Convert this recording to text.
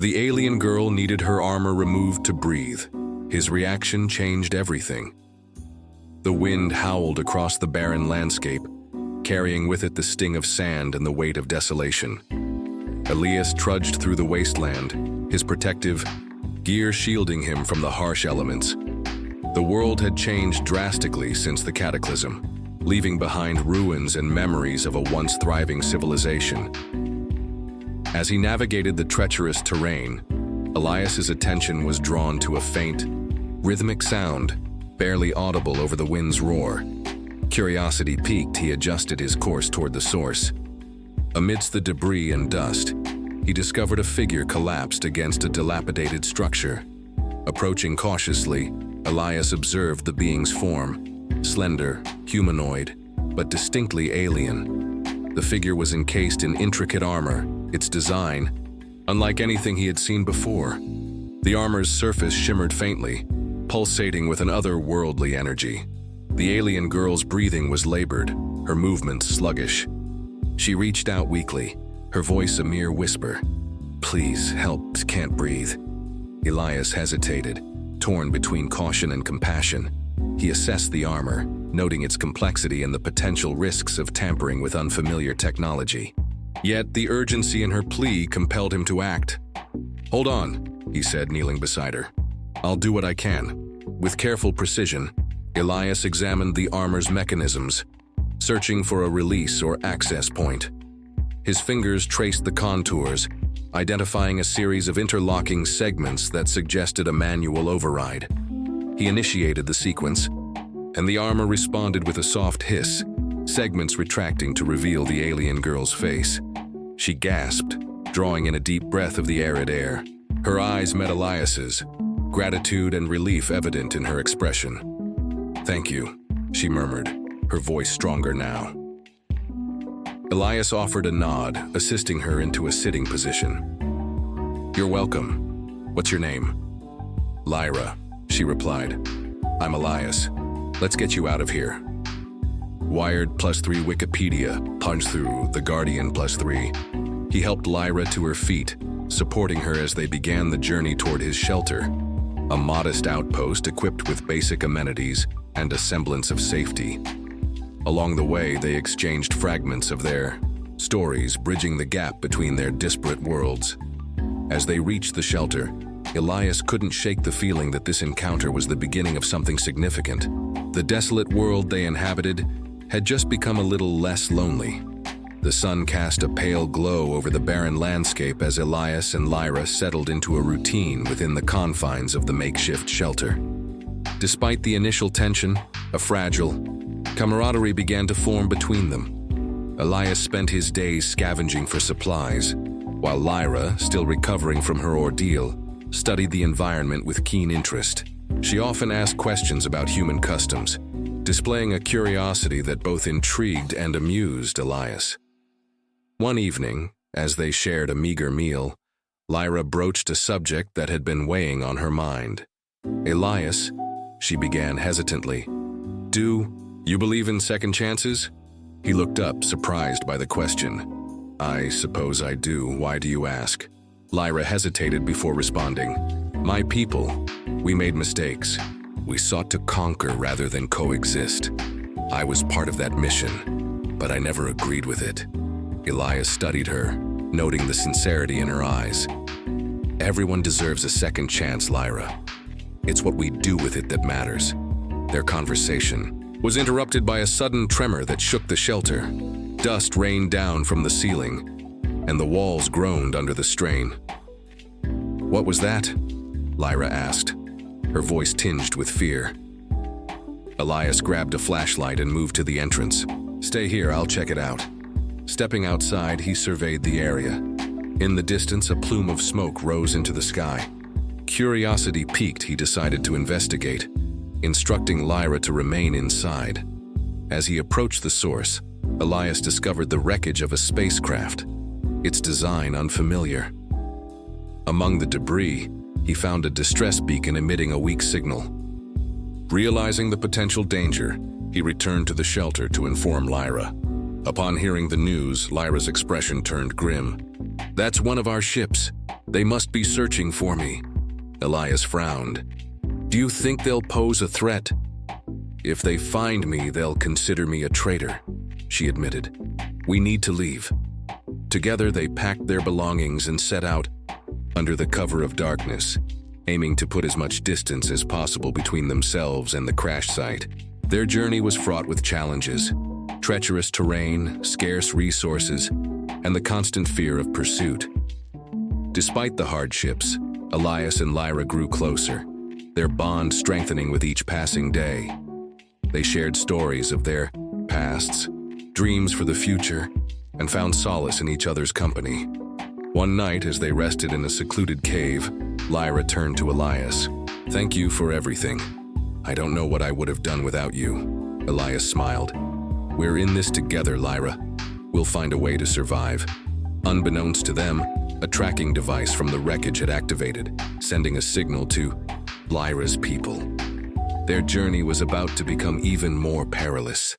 The alien girl needed her armor removed to breathe. His reaction changed everything. The wind howled across the barren landscape, carrying with it the sting of sand and the weight of desolation. Elias trudged through the wasteland, his protective gear shielding him from the harsh elements. The world had changed drastically since the cataclysm, leaving behind ruins and memories of a once thriving civilization. As he navigated the treacherous terrain, Elias's attention was drawn to a faint, rhythmic sound, barely audible over the wind's roar. Curiosity piqued, he adjusted his course toward the source. Amidst the debris and dust, he discovered a figure collapsed against a dilapidated structure. Approaching cautiously, Elias observed the being's form, slender, humanoid, but distinctly alien. The figure was encased in intricate armor, its design unlike anything he had seen before. The armor's surface shimmered faintly, pulsating with an otherworldly energy. The alien girl's breathing was labored, her movements sluggish. She reached out weakly, her voice a mere whisper. "Please, help, can't breathe." Elias hesitated, torn between caution and compassion. He assessed the armor, noting its complexity and the potential risks of tampering with unfamiliar technology. Yet the urgency in her plea compelled him to act. "Hold on," he said, kneeling beside her. "I'll do what I can." With careful precision, Elias examined the armor's mechanisms, searching for a release or access point. His fingers traced the contours, identifying a series of interlocking segments that suggested a manual override. He initiated the sequence, and the armor responded with a soft hiss, segments retracting to reveal the alien girl's face. She gasped, drawing in a deep breath of the arid air. Her eyes met Elias's, gratitude and relief evident in her expression. "Thank you," she murmured, her voice stronger now. Elias offered a nod, assisting her into a sitting position. "You're welcome. What's your name?" "Lyra," she replied. "I'm Elias. Let's get you out of here." Wired +3 Wikipedia, punch through The Guardian +3. He helped Lyra to her feet, supporting her as they began the journey toward his shelter, a modest outpost equipped with basic amenities and a semblance of safety. Along the way, they exchanged fragments of their stories, bridging the gap between their disparate worlds. As they reached the shelter, Elias couldn't shake the feeling that this encounter was the beginning of something significant. The desolate world they inhabited had just become a little less lonely. The sun cast a pale glow over the barren landscape as Elias and Lyra settled into a routine within the confines of the makeshift shelter. Despite the initial tension, a fragile camaraderie began to form between them. Elias spent his days scavenging for supplies, while Lyra, still recovering from her ordeal, studied the environment with keen interest. She often asked questions about human customs, displaying a curiosity that both intrigued and amused Elias. One evening, as they shared a meager meal, Lyra broached a subject that had been weighing on her mind. "Elias," she began hesitantly, "do you believe in second chances?" He looked up, surprised by the question. "I suppose I do. Why do you ask?" Lyra hesitated before responding. "My people, we made mistakes. We sought to conquer rather than coexist. I was part of that mission, but I never agreed with it." Elias studied her, noting the sincerity in her eyes. "Everyone deserves a second chance, Lyra. It's what we do with it that matters." Their conversation was interrupted by a sudden tremor that shook the shelter. Dust rained down from the ceiling, and the walls groaned under the strain. "What was that?" Lyra asked, her voice tinged with fear. Elias grabbed a flashlight and moved to the entrance. "Stay here, I'll check it out." Stepping outside, he surveyed the area. In the distance, a plume of smoke rose into the sky. Curiosity piqued, he decided to investigate, instructing Lyra to remain inside. As he approached the source, Elias discovered the wreckage of a spacecraft, its design unfamiliar. Among the debris, he found a distress beacon emitting a weak signal. Realizing the potential danger, he returned to the shelter to inform Lyra. Upon hearing the news, Lyra's expression turned grim. "That's one of our ships. They must be searching for me. Elias frowned. Do you think they'll pose a threat? If they find me, they'll consider me a traitor, she admitted. We need to leave. Together, they packed their belongings and set out under the cover of darkness, aiming to put as much distance as possible between themselves and the crash site. Their journey was fraught with challenges, treacherous terrain, scarce resources, and the constant fear of pursuit. Despite the hardships, Elias and Lyra grew closer, their bond strengthening with each passing day. They shared stories of their pasts, dreams for the future, and found solace in each other's company. One night, as they rested in a secluded cave, Lyra turned to Elias. Thank you for everything. I don't know what I would have done without you. Elias smiled. We're in this together, Lyra. We'll find a way to survive. Unbeknownst to them, a tracking device from the wreckage had activated, sending a signal to Lyra's people. Their journey was about to become even more perilous.